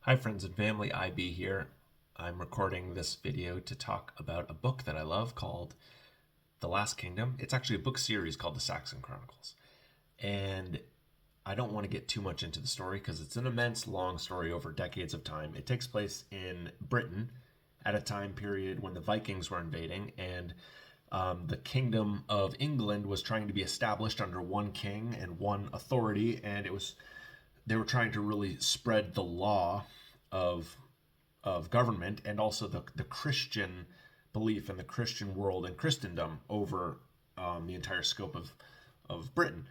Hi friends and family, IB here. I'm recording this video to talk about a book that I love called The Last Kingdom. It's actually a book series called The Saxon Chronicles. And I don't want to get too much into the story because it's an immense long story over decades of time. It takes place in Britain at a time period when the Vikings were invading and the kingdom of England was trying to be established under one king and one authority, and they were trying to really spread the law of government and also the Christian belief and the Christian world and Christendom over the entire scope of Britain.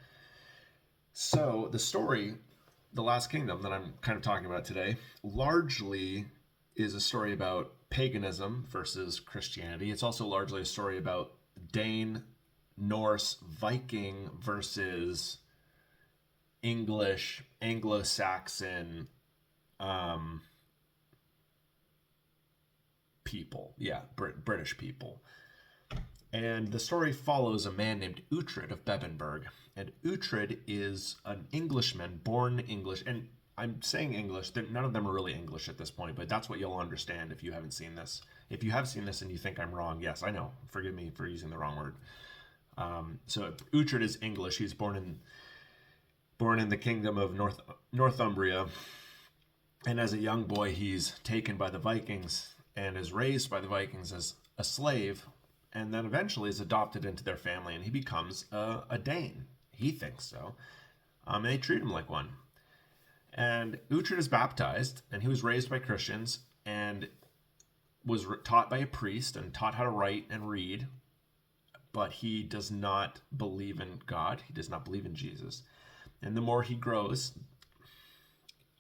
So the story, The Last Kingdom, that I'm kind of talking about today, largely is a story about paganism versus Christianity. It's also largely a story about Dane, Norse, Viking versus English, Anglo-Saxon people. Yeah, British people. And the story follows a man named Uhtred of Bebbanburg. And Uhtred is an Englishman, born English. And I'm saying English, none of them are really English at this point, but that's what you'll understand if you haven't seen this. If you have seen this and you think I'm wrong, yes, I know. Forgive me for using the wrong word. So Uhtred is English. He's born in the kingdom of Northumbria. And as a young boy, he's taken by the Vikings and is raised by the Vikings as a slave, and then eventually is adopted into their family, and he becomes a Dane. He thinks so. And they treat him like one. And Uhtred is baptized, and he was raised by Christians, and was taught by a priest, and taught how to write and read, but he does not believe in God. He does not believe in Jesus. And the more he grows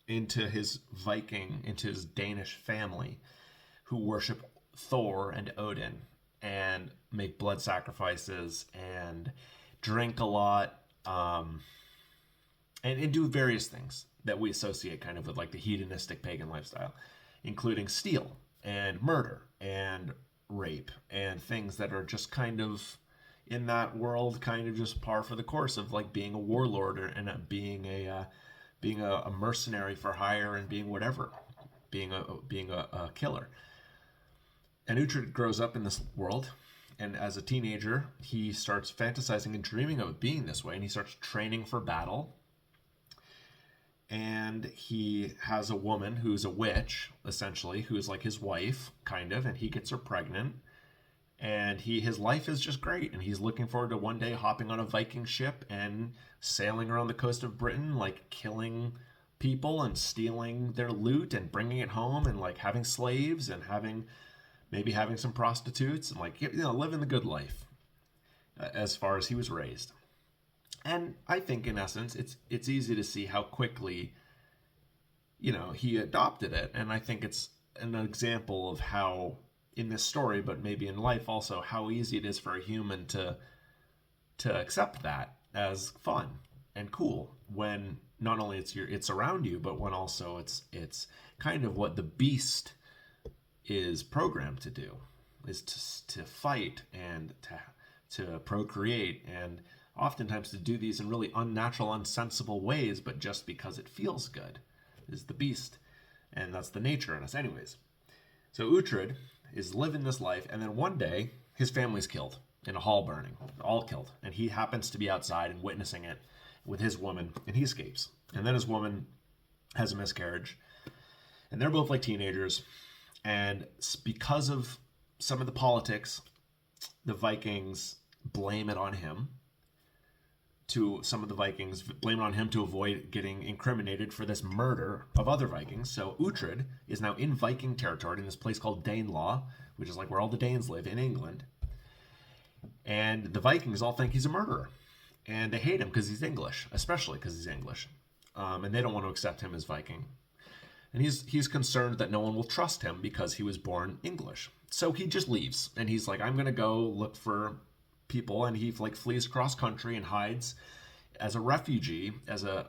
into his Danish family, who worship Thor and Odin and make blood sacrifices and drink a lot, and do various things that we associate kind of with like the hedonistic pagan lifestyle, including steal and murder and rape and things that are just kind of in that world, kind of just par for the course of like being a warlord and being a mercenary for hire and being whatever, being a killer. And Uhtred grows up in this world, and as a teenager, he starts fantasizing and dreaming of being this way, and he starts training for battle. And he has a woman who's a witch, essentially, who's like his wife, kind of, and he gets her pregnant. And his life is just great, and he's looking forward to one day hopping on a Viking ship and sailing around the coast of Britain, like killing people and stealing their loot and bringing it home, and like having slaves and maybe having some prostitutes and like living the good life, as far as he was raised. And I think in essence it's easy to see how quickly he adopted it, and I think it's an example of how in this story, but maybe in life also, how easy it is for a human to accept that as fun and cool when not only it's around you, but when also it's kind of what the beast is programmed to do, is to fight and to procreate, and oftentimes to do these in really unnatural, unsensible ways, but just because it feels good, is the beast, and that's the nature in us anyways. So Uhtred is living this life, and then one day his family's killed in a hall burning, all killed, and he happens to be outside and witnessing it with his woman, and he escapes. And then his woman has a miscarriage, and they're both like teenagers. And because of some of the politics, the Vikings blame it on him. Some of the Vikings blame it on him to avoid getting incriminated for this murder of other Vikings. So Uhtred is now in Viking territory in this place called Danelaw, which is like where all the Danes live in England. And the Vikings all think he's a murderer. And they hate him because he's English, especially because he's English. And they don't want to accept him as Viking. And he's concerned that no one will trust him because he was born English. So he just leaves, and he's like, I'm going to go look for people, and he like flees cross country and hides as a refugee, as a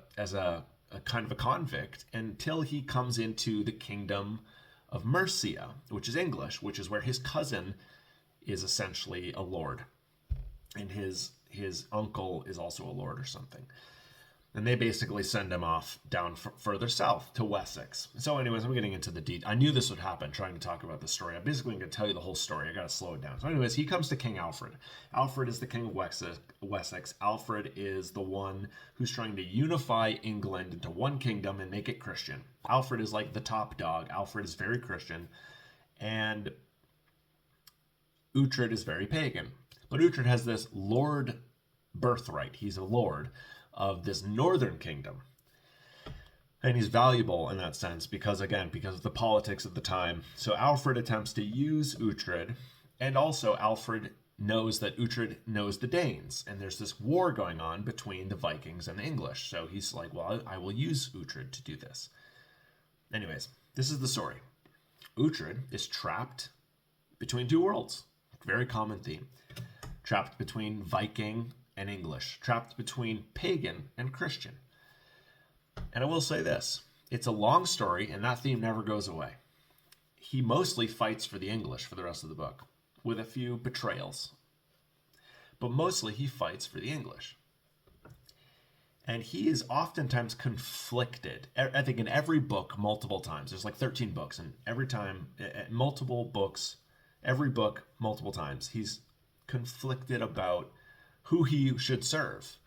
kind of a convict, until he comes into the kingdom of Mercia, which is English, which is where his cousin is essentially a lord, and his uncle is also a lord or something. And they basically send him off down further south to Wessex. So anyways, I'm getting into the detail. I knew this would happen trying to talk about the story. I'm basically going to tell you the whole story. I got to slow it down. So anyways, he comes to King Alfred. Alfred is the king of Wessex. Alfred is the one who's trying to unify England into one kingdom and make it Christian. Alfred is like the top dog. Alfred is very Christian. And Uhtred is very pagan. But Uhtred has this lord birthright. He's a lord of this northern kingdom. And he's valuable in that sense because of the politics of the time. So Alfred attempts to use Uhtred, and also Alfred knows that Uhtred knows the Danes, and there's this war going on between the Vikings and the English. So he's like, well, I will use Uhtred to do this. Anyways, this is the story. Uhtred is trapped between two worlds. Very common theme. Trapped between Viking and English, trapped between pagan and Christian. And I will say this, it's a long story and that theme never goes away. He mostly fights for the English for the rest of the book, with a few betrayals. But mostly he fights for the English. And he is oftentimes conflicted, I think in every book, multiple times. There's like 13 books, and every time, multiple books, every book, multiple times, he's conflicted about who he should serve.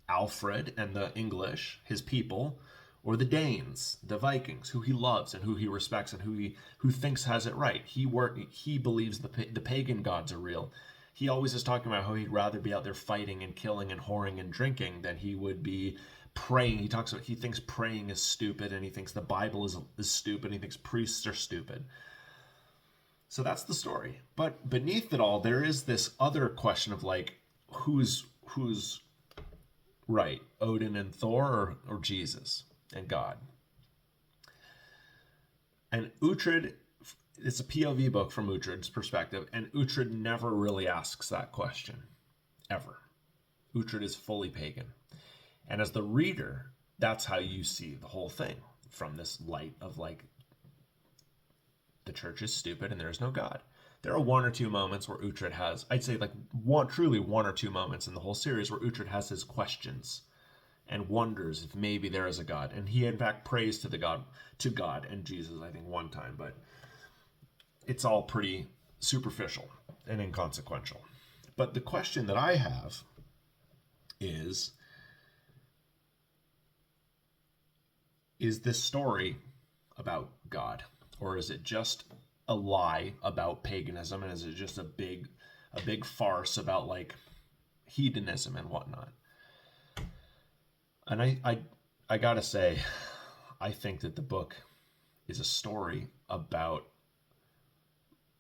Alfred and the English, his people, or the Danes, the Vikings, who he loves and who he respects and who thinks has it right. He believes the pagan gods are real. He always is talking about how he'd rather be out there fighting and killing and whoring and drinking than he would be praying. He thinks praying is stupid, and he thinks the Bible is stupid. He thinks priests are stupid. So that's the story. But beneath it all, there is this other question of like, who's right, Odin and Thor, or Jesus and God? And Uhtred, it's a POV book from Uhtred's perspective, and Uhtred never really asks that question, ever. Uhtred is fully pagan. And as the reader, that's how you see the whole thing, from this light of like, the church is stupid and there is no God. There are one or two moments where Uhtred has, I'd say like truly one or two moments in the whole series where Uhtred has his questions and wonders if maybe there is a God. And he in fact prays to God and Jesus, I think one time, but it's all pretty superficial and inconsequential. But the question that I have is this story about God? Or is it just a lie about paganism, and is it just a big farce about like hedonism and whatnot? And I gotta say, I think that the book is a story about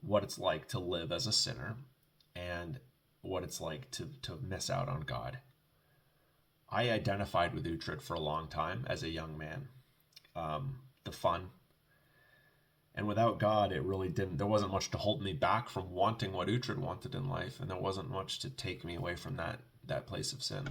what it's like to live as a sinner and what it's like to miss out on God. I identified with Uhtred for a long time as a young man. The fun. And without God, there wasn't much to hold me back from wanting what Uhtred wanted in life. And there wasn't much to take me away from that place of sin.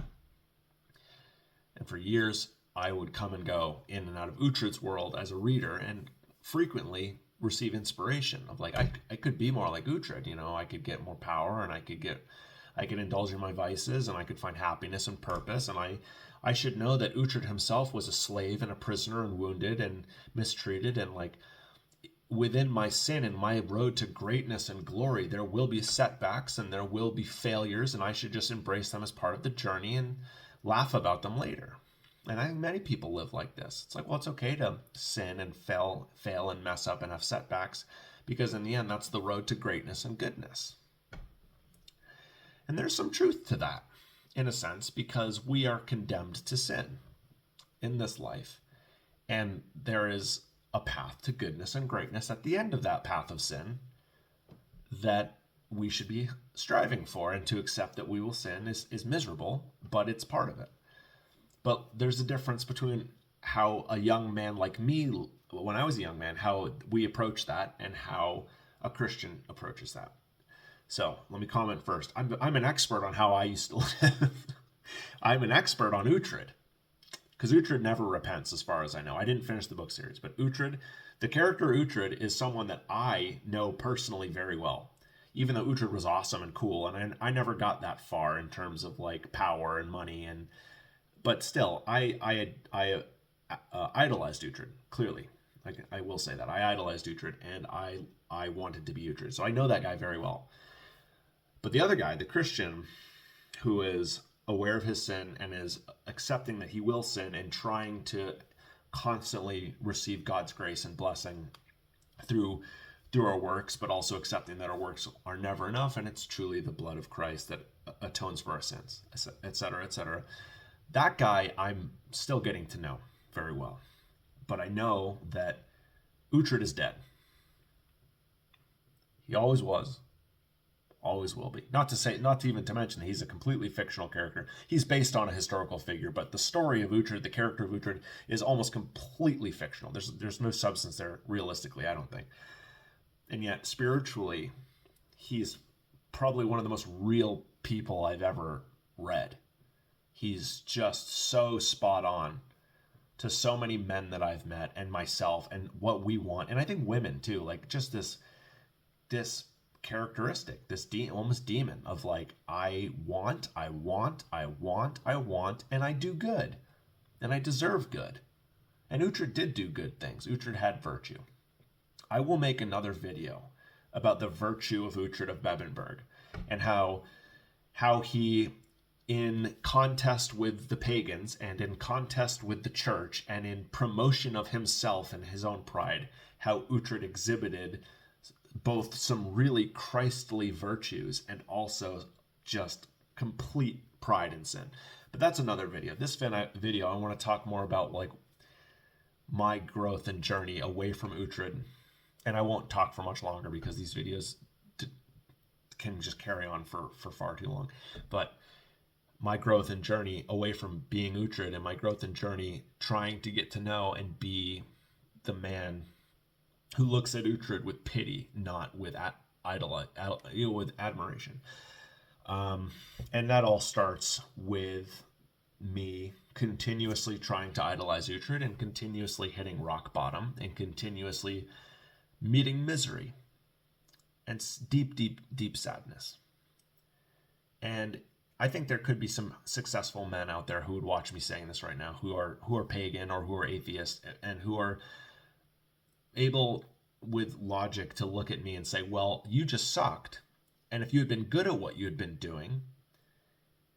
And for years, I would come and go in and out of Uhtred's world as a reader, and frequently receive inspiration of like, I could be more like Uhtred, I could get more power, and I could indulge in my vices, and I could find happiness and purpose. And I should know that Uhtred himself was a slave and a prisoner and wounded and mistreated, and like, within my sin and my road to greatness and glory, there will be setbacks and there will be failures, and I should just embrace them as part of the journey and laugh about them later. And I think many people live like this. It's like, well, it's okay to sin and fail and mess up and have setbacks, because in the end, that's the road to greatness and goodness. And there's some truth to that, in a sense, because we are condemned to sin in this life. And there is a path to goodness and greatness at the end of that path of sin that we should be striving for, and to accept that we will sin is miserable, but it's part of it. But there's a difference between how a young man like me, when I was a young man, how we approach that and how a Christian approaches that. So let me comment first. I'm an expert on how I used to live. I'm an expert on Uhtred. Because Uhtred never repents, as far as I know. I didn't finish the book series, but Uhtred, the character Uhtred, is someone that I know personally very well. Even though Uhtred was awesome and cool, and I never got that far in terms of like power and money, But still, I idolized Uhtred, clearly. I will say that. I idolized Uhtred, and I wanted to be Uhtred. So I know that guy very well. But the other guy, the Christian, who is aware of his sin and is accepting that he will sin and trying to constantly receive God's grace and blessing through our works, but also accepting that our works are never enough, and it's truly the blood of Christ that atones for our sins, etc., etc. That guy I'm still getting to know very well. But I know that Uhtred is dead. He always was, always will be. Not to even to mention that he's a completely fictional character. He's based on a historical figure, but the story of Uhtred, the character of Uhtred, is almost completely fictional. There's no substance there, realistically, I don't think. And yet, spiritually, he's probably one of the most real people I've ever read. He's just so spot on to so many men that I've met and myself and what we want. And I think women too, like just this characteristic, this almost demon of like, I want, and I do good. And I deserve good. And Uhtred did do good things. Uhtred had virtue. I will make another video about the virtue of Uhtred of Bebbanburg and how he, in contest with the pagans and in contest with the church and in promotion of himself and his own pride, how Uhtred exhibited both some really Christly virtues and also just complete pride and sin. But that's another video. This video, I want to talk more about like my growth and journey away from Uhtred. And I won't talk for much longer because these videos can just carry on for far too long. But my growth and journey away from being Uhtred and my growth and journey trying to get to know and be the man who looks at Uhtred with pity, not with with admiration. And that all starts with me continuously trying to idolize Uhtred and continuously hitting rock bottom and continuously meeting misery and deep sadness. And I think there could be some successful men out there who would watch me saying this right now, who are pagan or who are atheist and who are able with logic to look at me and say, well, you just sucked. And if you had been good at what you had been doing,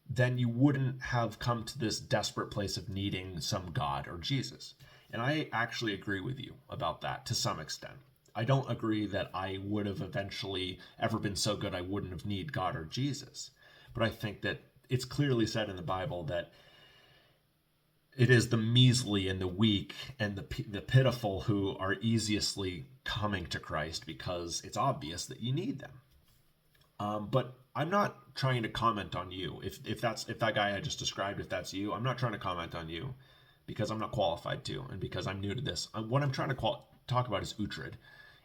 then you wouldn't have come to this desperate place of needing some God or Jesus. And I actually agree with you about that to some extent. I don't agree that I would have eventually ever been so good I wouldn't have need God or Jesus. But I think that it's clearly said in the Bible that it is the measly and the weak and the pitiful who are easiestly coming to Christ because it's obvious that you need them. But I'm not trying to comment on you. If that guy I just described, if that's you, I'm not trying to comment on you because I'm not qualified to and because I'm new to this. What I'm trying to talk about is Uhtred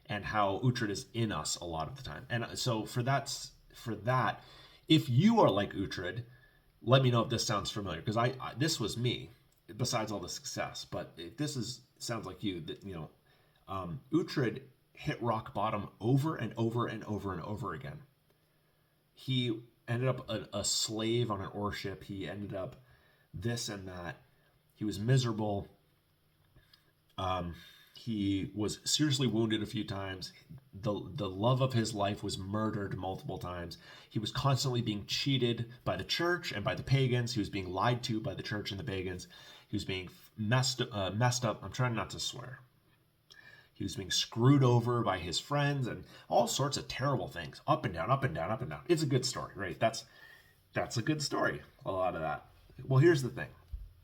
and how Uhtred is in us a lot of the time. And so for that, if you are like Uhtred, let me know if this sounds familiar because I this was me. Besides all the success, but if this sounds like you, that Uhtred hit rock bottom over and over and over and over again. He ended up a slave on an ore ship. He ended up this and that. He was miserable. He was seriously wounded a few times. The love of his life was murdered multiple times. He was constantly being cheated by the church and by the pagans. He was being lied to by the church and the pagans. He was being messed up. I'm trying not to swear. He was being screwed over by his friends and all sorts of terrible things. Up and down, up and down, up and down. It's a good story, right? That's a good story, a lot of that. Well, here's the thing.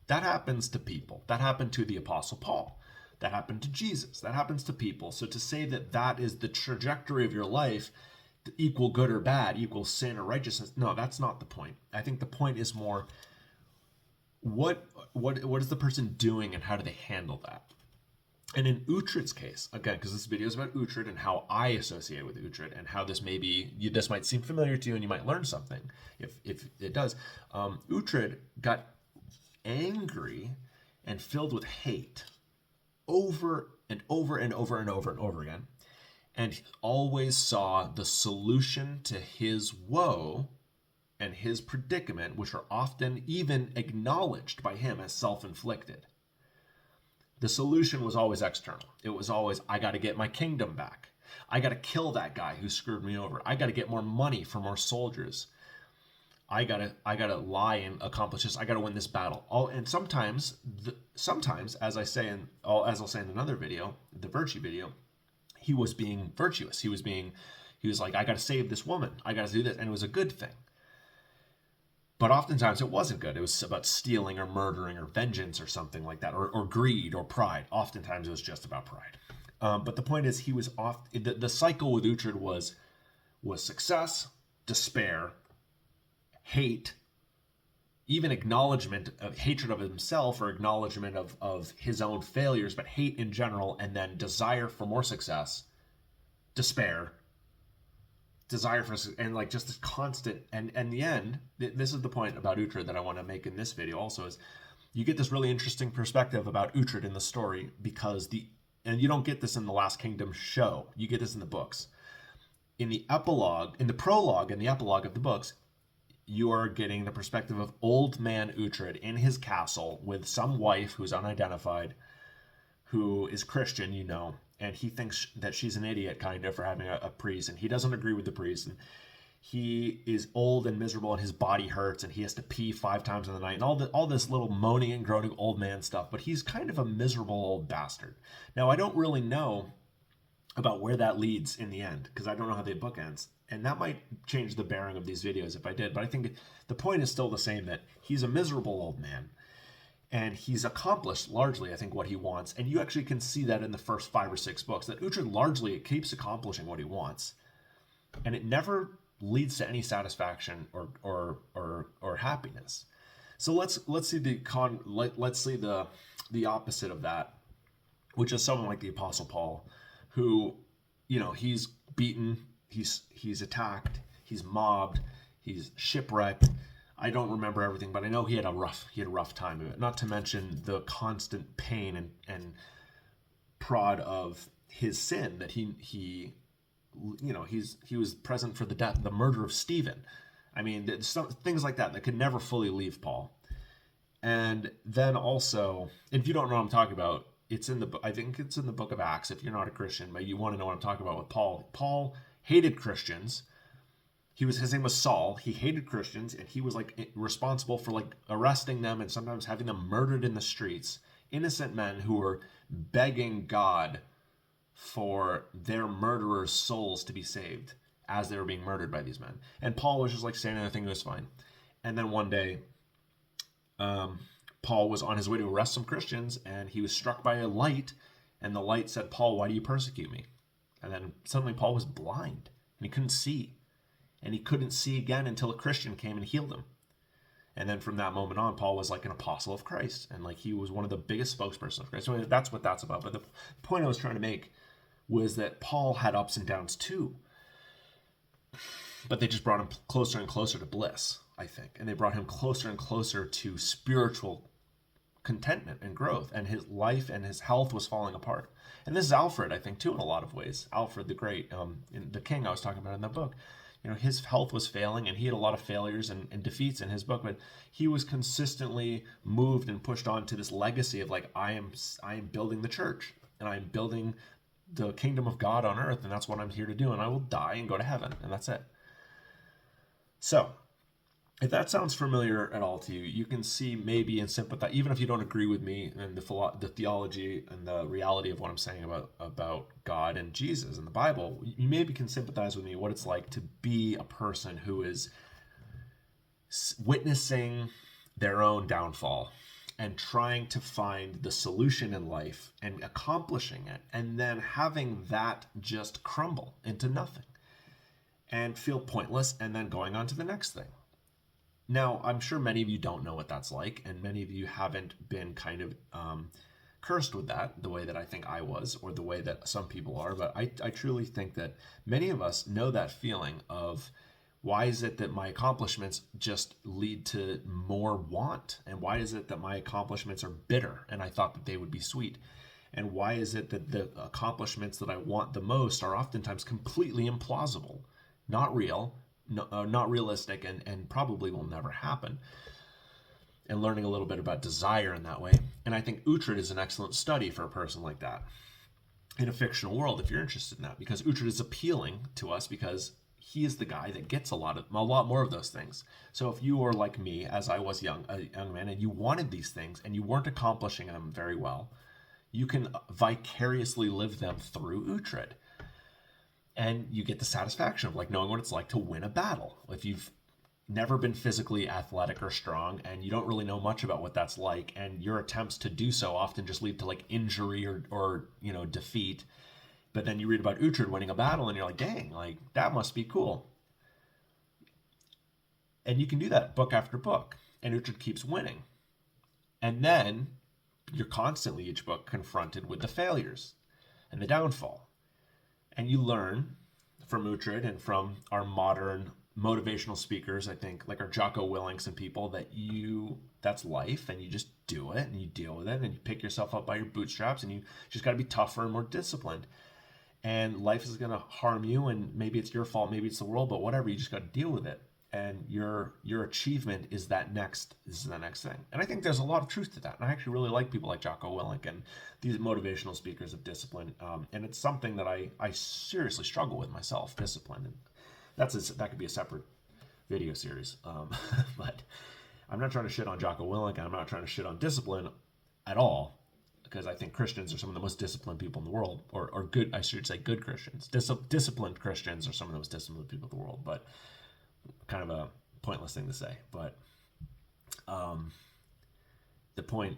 That happens to people. That happened to the Apostle Paul. That happened to Jesus. That happens to people. So to say that that is the trajectory of your life, equal good or bad, equal sin or righteousness, no, that's not the point. I think the point is more, what is the person doing and how do they handle that? And in Uhtred's case, again, because this video is about Uhtred and how I associate with Uhtred and how this this might seem familiar to you and you might learn something if it does. Uhtred got angry and filled with hate over and over and over and over and over again. And he always saw the solution to his woe and his predicament, which are often even acknowledged by him as self-inflicted, the solution was always external. It was always, I got to get my kingdom back. I got to kill that guy who screwed me over. I got to get more money for more soldiers. I gotta lie and accomplish this. I gotta win this battle. And sometimes, as I'll say in another video, the virtue video, he was being virtuous. He was like, I gotta save this woman. I gotta do this, and it was a good thing. But oftentimes it wasn't good. It was about stealing or murdering or vengeance or something like that, or greed or pride. Oftentimes it was just about pride. But the point is, he was off. The cycle with Uhtred was success, despair, hate, even acknowledgement of hatred of himself or acknowledgement of his own failures, but hate in general, and then desire for more success, despair, desire for, and like just this constant, and the end, this is the point about Uhtred that I want to make in this video also, is you get this really interesting perspective about Uhtred in the story, because and you don't get this in the Last Kingdom show, you get this in the books. In the epilogue, in the prologue and the epilogue of the books, you are getting the perspective of old man Uhtred in his castle with some wife who's unidentified, who is Christian, and he thinks that she's an idiot kind of for having a priest, and he doesn't agree with the priest, and he is old and miserable, and his body hurts, and he has to pee 5 times in the night, and all this little moaning and groaning old man stuff, but he's kind of a miserable old bastard. Now, I don't really know about where that leads in the end, because I don't know how the book ends. And that might change the bearing of these videos if I did. But I think the point is still the same, that he's a miserable old man. And he's accomplished largely, I think, what he wants. And you actually can see that in the first 5 or 6 books, that Uhtred largely keeps accomplishing what he wants. And it never leads to any satisfaction or happiness. So let's see the opposite of that, which is someone like the Apostle Paul, who, he's beaten, he's attacked, he's mobbed, he's shipwrecked. I don't remember everything, but I know he had a rough time of it. Not to mention the constant pain and prod of his sin, that he was present for the murder of Stephen. I mean, some things like that could never fully leave Paul. And then also, if you don't know what I'm talking about, I think it's in the book of Acts, if you're not a Christian, but you want to know what I'm talking about with Paul. Paul hated Christians. His name was Saul. He hated Christians, and he was like responsible for like arresting them and sometimes having them murdered in the streets. Innocent men who were begging God for their murderers' souls to be saved as they were being murdered by these men. And Paul was just like saying everything was fine. And then one day, Paul was on his way to arrest some Christians, and he was struck by a light, and the light said, "Paul, why do you persecute me?" And then suddenly Paul was blind, and he couldn't see. And he couldn't see again until a Christian came and healed him. And then from that moment on, Paul was like an apostle of Christ, and like he was one of the biggest spokespersons of Christ. So that's what that's about. But the point I was trying to make was that Paul had ups and downs too. But they just brought him closer and closer to bliss, I think. And they brought him closer and closer to spiritual contentment and growth. And his life and his health was falling apart. And this is Alfred, I think, too, in a lot of ways. Alfred the Great, in the king I was talking about in the book. His health was failing, and he had a lot of failures and defeats in his book, but he was consistently moved and pushed on to this legacy of like, I am building the church, and I'm building the kingdom of God on earth, and that's what I'm here to do, and I will die and go to heaven, and that's it. So, if that sounds familiar at all to you, you can see maybe and sympathize, even if you don't agree with me and the theology and the reality of what I'm saying about God and Jesus and the Bible, you maybe can sympathize with me what it's like to be a person who is witnessing their own downfall and trying to find the solution in life and accomplishing it, and then having that just crumble into nothing and feel pointless, and then going on to the next thing. Now, I'm sure many of you don't know what that's like, and many of you haven't been kind of cursed with that the way that I think I was, or the way that some people are, but I truly think that many of us know that feeling of, why is it that my accomplishments just lead to more want? And why is it that my accomplishments are bitter and I thought that they would be sweet? And why is it that the accomplishments that I want the most are oftentimes completely implausible, not real, not realistic, and probably will never happen. And learning a little bit about desire in that way. And I think Uhtred is an excellent study for a person like that in a fictional world, if you're interested in that, because Uhtred is appealing to us because he is the guy that gets a lot more of those things. So if you were like me, as I was a young man, and you wanted these things and you weren't accomplishing them very well, you can vicariously live them through Uhtred. And you get the satisfaction of like knowing what it's like to win a battle. If you've never been physically athletic or strong and you don't really know much about what that's like, and your attempts to do so often just lead to like injury or defeat, but then you read about Uhtred winning a battle and you're like, dang, like that must be cool. And you can do that book after book, and Uhtred keeps winning. And then you're constantly, each book, confronted with the failures and the downfall. And you learn from Uhtred and from our modern motivational speakers, I think, like our Jocko Willings and people, that's life, and you just do it and you deal with it and you pick yourself up by your bootstraps, and you just got to be tougher and more disciplined. And life is going to harm you, and maybe it's your fault, maybe it's the world, but whatever, you just got to deal with it. And your achievement is the next thing. And I think there's a lot of truth to that. And I actually really like people like Jocko Willink and these motivational speakers of discipline. And it's something that I seriously struggle with myself, discipline. And that could be a separate video series. But I'm not trying to shit on Jocko Willink, and I'm not trying to shit on discipline at all, because I think Christians are some of the most disciplined people in the world, or good, I should say good Christians. Disciplined Christians are some of the most disciplined people in the world, but kind of a pointless thing to say. But the point,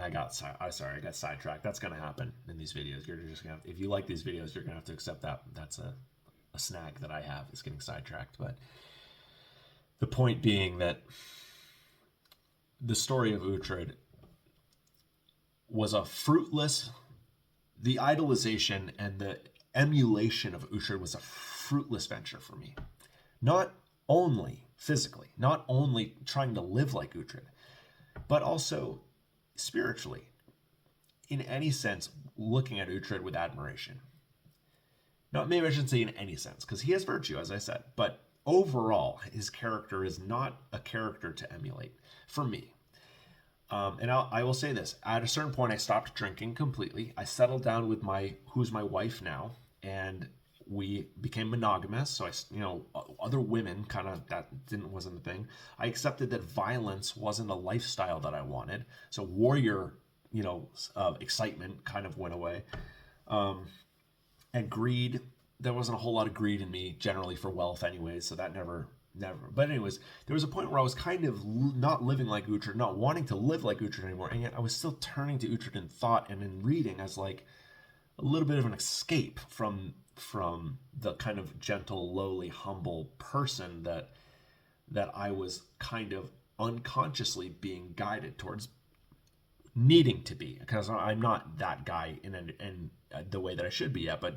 I got sidetracked. That's going to happen in these videos. You're just going to, if you like these videos, you're going to have to accept that. That's a snag that I have, is getting sidetracked. But the point being that the story of Uhtred was a fruitless, the idolization and the emulation of Uhtred was a fruitless venture for me. Not only physically, not only trying to live like Uhtred, but also spiritually, in any sense, looking at Uhtred with admiration. Now, maybe I shouldn't say in any sense, because he has virtue, as I said, but overall, his character is not a character to emulate for me. And I will say this: at a certain point, I stopped drinking completely. I settled down with who's my wife now, and we became monogamous. So other women wasn't a thing. I accepted that violence wasn't a lifestyle that I wanted. So warrior, excitement kind of went away. And greed, there wasn't a whole lot of greed in me generally for wealth anyways. So that never. But anyways, there was a point where I was kind of not living like Uhtred, not wanting to live like Uhtred anymore. And yet I was still turning to Uhtred in thought and in reading as like a little bit of an escape from the kind of gentle, lowly, humble person that I was kind of unconsciously being guided towards needing to be, because I'm not that guy in the way that I should be yet, but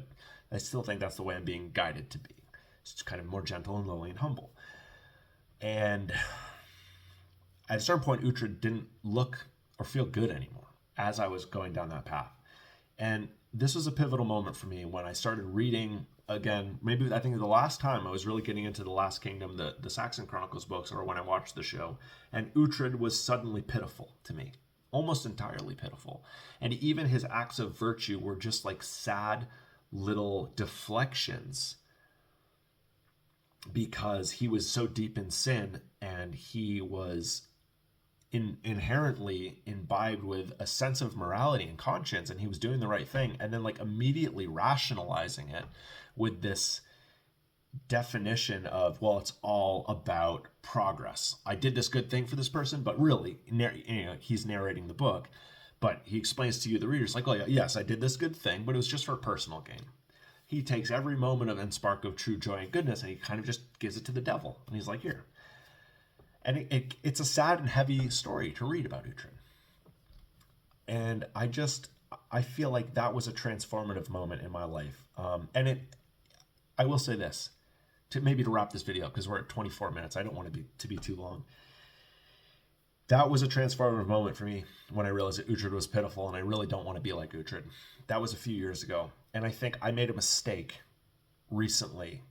I still think that's the way I'm being guided to be. It's kind of more gentle and lowly and humble. And at a certain point, Uhtred didn't look or feel good anymore as I was going down that path. And this was a pivotal moment for me when I started reading again. Maybe I think the last time I was really getting into the Last Kingdom, the Saxon Chronicles books, or when I watched the show. And Uhtred was suddenly pitiful to me, almost entirely pitiful. And even his acts of virtue were just like sad little deflections, because he was so deep in sin, and he was inherently imbibed with a sense of morality and conscience, and he was doing the right thing, and then like immediately rationalizing it with this definition of, well, it's all about progress. I did this good thing for this person, but really, he's narrating the book, but he explains to you, the readers, like, oh yeah, yes, I did this good thing, but it was just for personal gain. He takes every moment and spark of true joy and goodness, and he kind of just gives it to the devil. And he's like, here. And it's a sad and heavy story to read about Uhtred. And I feel like that was a transformative moment in my life. I will say this, to wrap this video, because we're at 24 minutes. I don't want to be too long. That was a transformative moment for me when I realized that Uhtred was pitiful, and I really don't want to be like Uhtred. That was a few years ago. And I think I made a mistake recently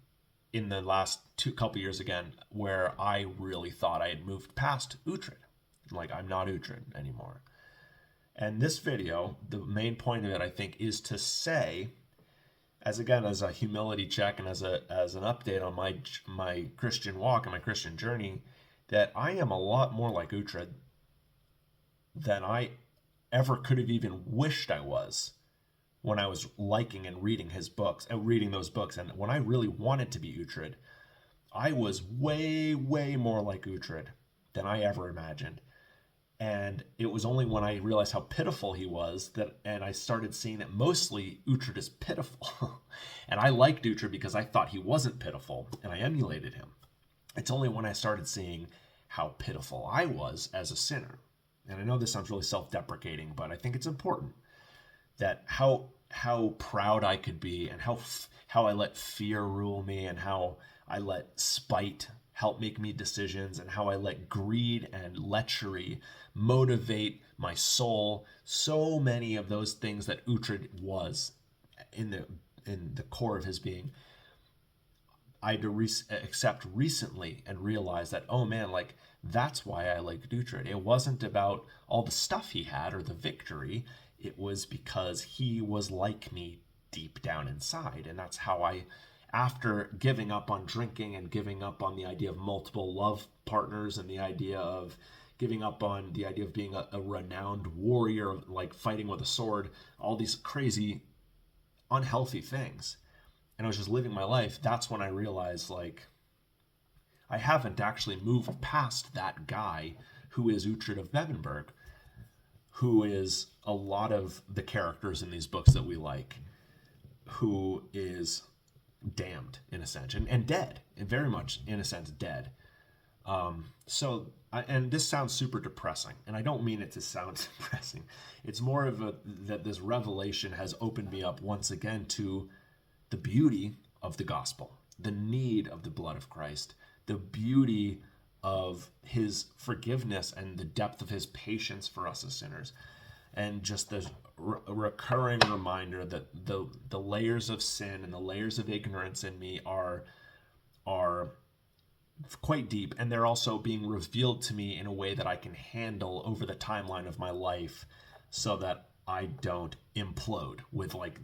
in the last couple years again, where I really thought I had moved past Uhtred. Like, I'm not Uhtred anymore. And this video, the main point of it, I think, is to say, as a humility check and as an update on my Christian walk and my Christian journey, that I am a lot more like Uhtred than I ever could have even wished I was when I was liking and reading his books and reading those books. And when I really wanted to be Uhtred, I was way, way more like Uhtred than I ever imagined. And it was only when I realized how pitiful he was and I started seeing that mostly Uhtred is pitiful. And I liked Uhtred because I thought he wasn't pitiful and I emulated him. It's only when I started seeing how pitiful I was as a sinner. And I know this sounds really self-deprecating, but I think it's important that how proud I could be and how I let fear rule me and how I let spite help make me decisions and how I let greed and lechery motivate my soul. So many of those things that Uhtred was in the core of his being, I had to accept recently and realize that, oh man, like that's why I liked Uhtred. It wasn't about all the stuff he had or the victory. It was because he was like me deep down inside. And that's how after giving up on drinking and giving up on the idea of multiple love partners and the idea of giving up on the idea of being a renowned warrior, like fighting with a sword, all these crazy, unhealthy things. And I was just living my life. That's when I realized, like, I haven't actually moved past that guy who is Uhtred of Bebbanburg, who is a lot of the characters in these books that we like, who is damned in a sense and dead, and very much in a sense dead. And this sounds super depressing, and I don't mean it to sound depressing. It's more of that this revelation has opened me up once again to the beauty of the gospel, the need of the blood of Christ, the beauty of his forgiveness and the depth of his patience for us as sinners, and just this recurring reminder that the layers of sin and the layers of ignorance in me are quite deep, and they're also being revealed to me in a way that I can handle over the timeline of my life, so that I don't implode with like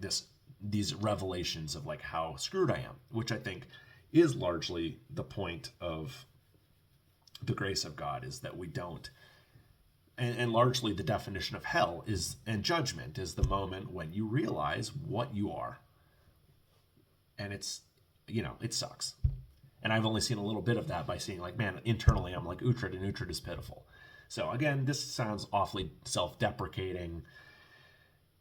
these revelations of like how screwed I am, which I think is largely the point of the grace of God, is that we don't. And largely the definition of hell and judgment is the moment when you realize what you are. And it's, it sucks. And I've only seen a little bit of that by seeing, like, man, internally I'm like Uhtred, and Uhtred is pitiful. So again, this sounds awfully self-deprecating.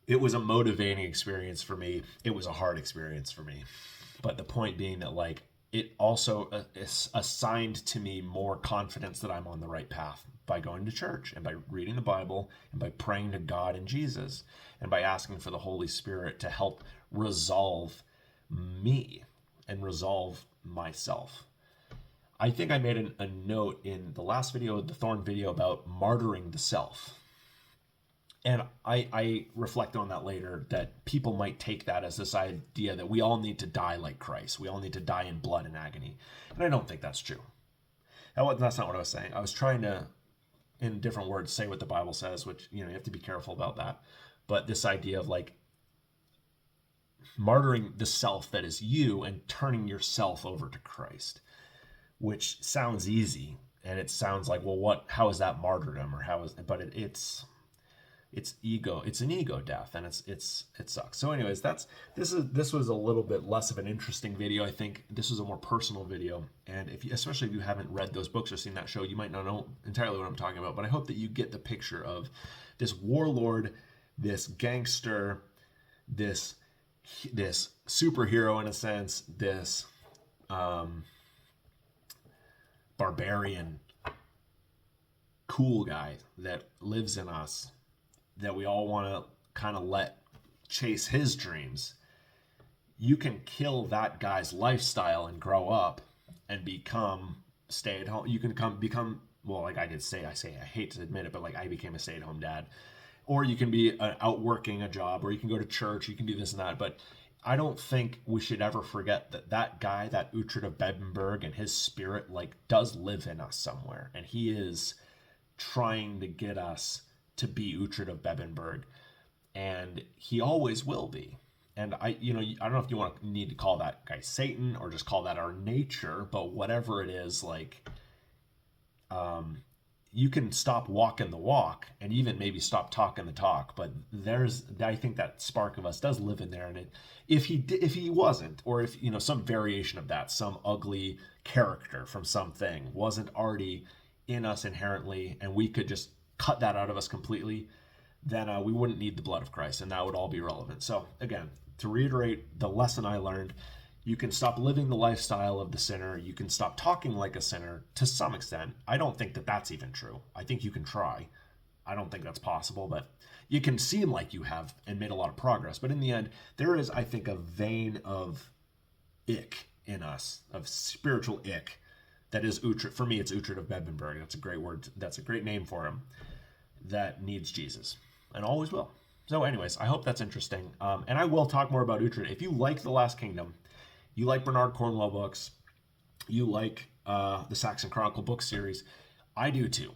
It was a motivating experience for me. It was a hard experience for me. But the point being that, like, it also assigned to me more confidence that I'm on the right path by going to church and by reading the Bible and by praying to God and Jesus and by asking for the Holy Spirit to help resolve me and resolve myself. I think I made a note in the last video, the Thorn video, about martyring the self. And I reflect on that later, that people might take that as this idea that we all need to die like Christ. We all need to die in blood and agony. And I don't think that's true. That's not what I was saying. I was trying to, in different words, say what the Bible says, which, you have to be careful about that. But this idea of like martyring the self that is you and turning yourself over to Christ, which sounds easy. And it sounds like, well, how is that martyrdom, or it's ego. It's an ego death, and it sucks. So anyways, this was a little bit less of an interesting video. I think this was a more personal video, and especially if you haven't read those books or seen that show, you might not know entirely what I'm talking about. But I hope that you get the picture of this warlord, this gangster, this superhero in a sense, this barbarian, cool guy that lives in us, that we all want to kind of let chase his dreams. You can kill that guy's lifestyle and grow up and become stay-at-home. You can become, well, like I hate to admit it, but like I became a stay-at-home dad. Or you can be out working a job, or you can go to church, you can do this and that. But I don't think we should ever forget that that guy, that Uhtred of Bebenberg, and his spirit like does live in us somewhere, and he is trying to get us to be Uhtred of Bebenberg, and he always will be. And I don't know if you need to call that guy Satan or just call that our nature, but whatever it is, like, you can stop walking the walk and even maybe stop talking the talk, but I think that spark of us does live in there. And if he wasn't, or if some variation of that, some ugly character from something wasn't already in us inherently, and we could just cut that out of us completely, then we wouldn't need the blood of Christ, and that would all be relevant. So again, to reiterate the lesson I learned, you can stop living the lifestyle of the sinner. You can stop talking like a sinner to some extent. I don't think that that's even true. I think you can try. I don't think that's possible, but you can seem like you have and made a lot of progress. But in the end, there is, I think, a vein of ick in us, of spiritual ick, that is Uhtred. For me, it's Uhtred of Bebenberg. That's a great word. That's a great name for him. That needs Jesus and always will. So anyways, I hope that's interesting. And I will talk more about Uhtred. If you like The Last Kingdom, you like Bernard Cornwell books, you like the Saxon Chronicle book series, I do too.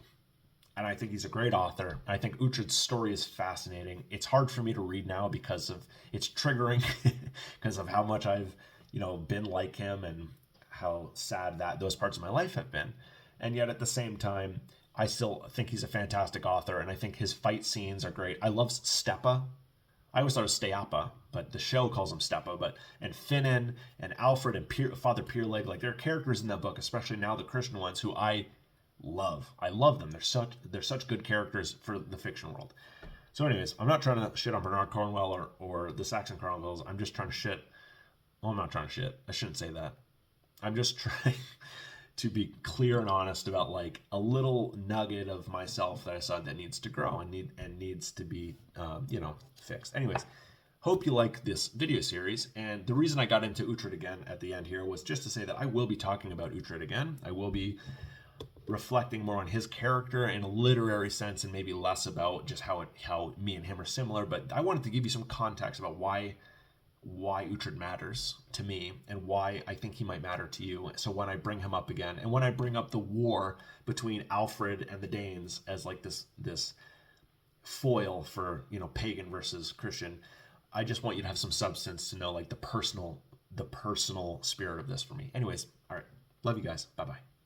And I think he's a great author. I think Uhtred's story is fascinating. It's hard for me to read now because of it's triggering because of how much I've been like him and how sad that those parts of my life have been. And yet at the same time, I still think he's a fantastic author, and I think his fight scenes are great. I love Stepa. I always thought it was Steapa, but the show calls him Stepa. And Finan and Alfred and Father Peerleg, like, there are characters in that book, especially now the Christian ones, who I love. I love them. They're such good characters for the fiction world. So anyways, I'm not trying to shit on Bernard Cornwell or the Saxon Chronicles. I'm just trying to shit. Well, I'm not trying to shit. I shouldn't say that. I'm just trying to be clear and honest about like a little nugget of myself that I saw that needs to grow and needs to be fixed. Anyways, hope you like this video series. And the reason I got into Uhtred again at the end here was just to say that I will be talking about Uhtred again. I will be reflecting more on his character in a literary sense and maybe less about just how me and him are similar. But I wanted to give you some context about why Uhtred matters to me and why I think he might matter to you. So when I bring him up again, and when I bring up the war between Alfred and the Danes as like this foil for pagan versus Christian, I just want you to have some substance to know like the personal spirit of this for me. Anyways, all right, love you guys. Bye bye.